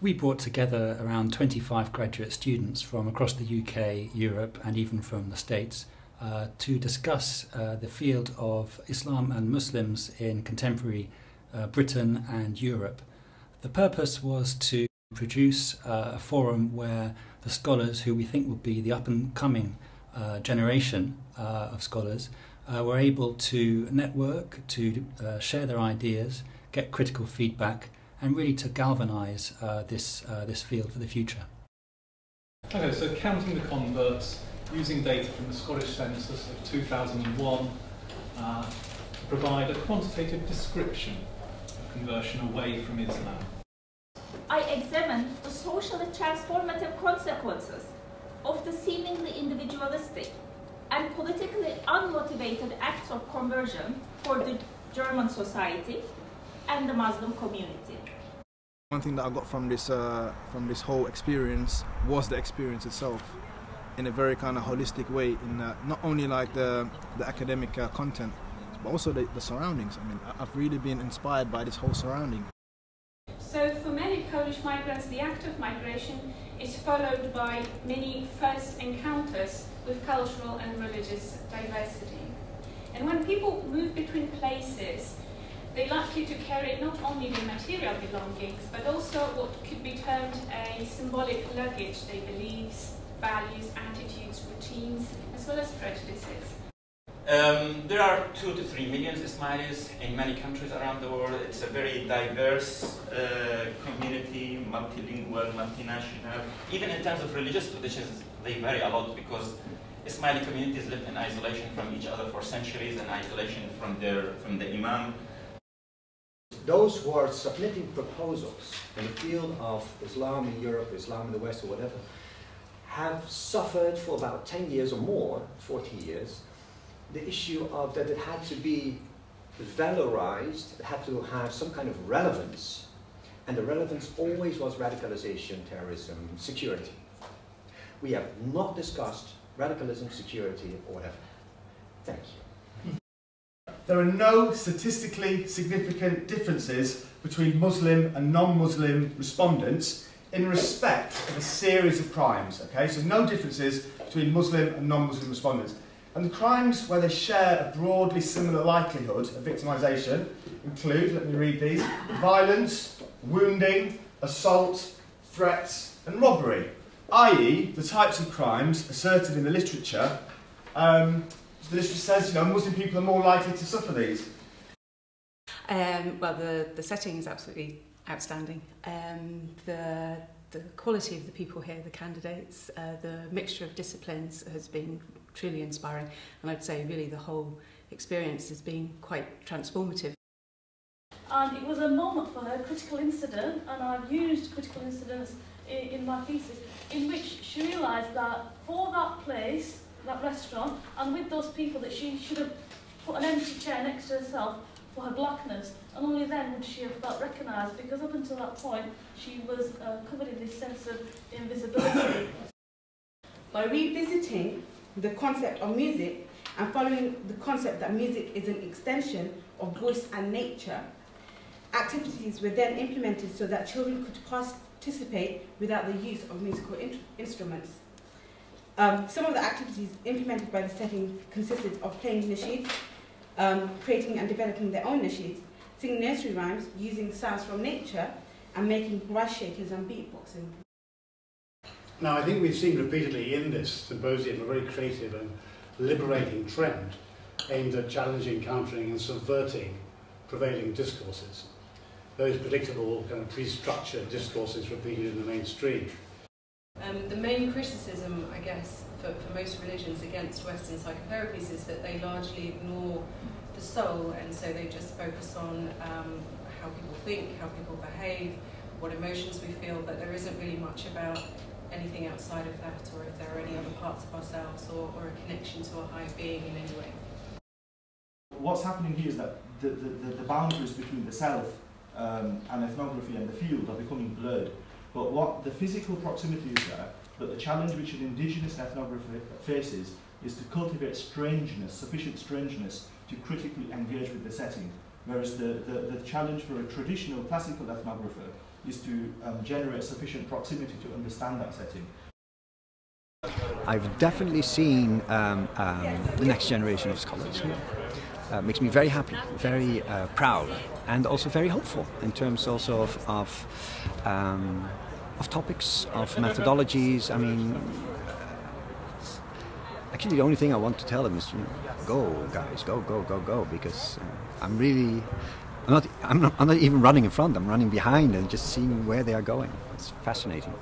We brought together around 25 graduate students from across the UK, Europe and even from the States to discuss the field of Islam and Muslims in contemporary Britain and Europe. The purpose was to produce a forum where the scholars, who we think will be the up-and-coming generation of scholars, were able to network, to share their ideas, get critical feedback, and really to galvanise this field for the future. Okay, so counting the converts, using data from the Scottish census of 2001 to provide a quantitative description of conversion away from Islam. I examined the socially transformative consequences of the seemingly individualistic and politically unmotivated acts of conversion for the German society and the Muslim community. One thing that I got from this whole experience was the experience itself, in a very kind of holistic way, in not only like the academic content, but also the surroundings. I mean, I've really been inspired by this whole surrounding. So for many Polish migrants, the act of migration is followed by many first encounters with cultural and religious diversity. And when people move between places, they're likely to carry not only their material belongings, but also what could be termed a symbolic luggage, their beliefs, values, attitudes, routines, as well as prejudices. There are 2 to 3 million Ismailis in many countries around the world. It's a very diverse community, multilingual, multinational. Even in terms of religious traditions, they vary a lot because Ismaili communities lived in isolation from each other for centuries, and isolation from the Imam. Those who are submitting proposals in the field of Islam in Europe, Islam in the West or whatever, have suffered for about 10 years or more, 40 years, the issue of that it had to be valorized, it had to have some kind of relevance, and the relevance always was radicalization, terrorism, security. We have not discussed radicalism, security, or whatever. Thank you. There are no statistically significant differences between Muslim and non-Muslim respondents in respect of a series of crimes. Okay, so no differences between Muslim and non-Muslim respondents. And the crimes where they share a broadly similar likelihood of victimisation include, let me read these, violence, wounding, assault, threats and robbery, i.e. the types of crimes asserted in the literature. The literature says, Muslim people are more likely to suffer these. Well, the setting is absolutely outstanding. The quality of the people here, the candidates, the mixture of disciplines has been truly inspiring, and I'd say really the whole experience has been quite transformative. And it was a moment for her, critical incident, and I've used critical incidents in my thesis, in which she realised that for that place, that restaurant, and with those people, that she should have put an empty chair next to herself for her blackness, and only then would she have felt recognised, because up until that point she was covered in this sense of invisibility. By revisiting the concept of music and following the concept that music is an extension of voice and nature, activities were then implemented so that children could participate without the use of musical instruments. Some of the activities implemented by the setting consisted of playing nasheeds, creating and developing their own nasheeds, singing nursery rhymes, using sounds from nature, and making rice shakers and beatboxing. Now, I think we've seen repeatedly in this symposium a very creative and liberating trend aimed at challenging, countering and subverting prevailing discourses. Those predictable kind of pre-structured discourses repeated in the mainstream. The main criticism, I guess, for most religions against Western psychotherapies is that they largely ignore the soul, and so they just focus on how people think, how people behave, what emotions we feel, but there isn't really much about anything outside of that, or if there are any other parts of ourselves, or a connection to a higher being in any way. What's happening here is that the boundaries between the self and ethnography and the field are becoming blurred. But what the physical proximity is there, but the challenge which an indigenous ethnographer faces is to cultivate strangeness, sufficient strangeness, to critically engage with the setting. Whereas the challenge for a traditional classical ethnographer is to generate sufficient proximity to understand that setting. I've definitely seen the next generation of scholars here. Makes me very happy, very proud, and also very hopeful in terms also of topics, of methodologies. I mean, actually the only thing I want to tell them is, you know, go guys, go, go, go, go, because I'm not even running in front, I'm running behind and just seeing where they are going. It's fascinating.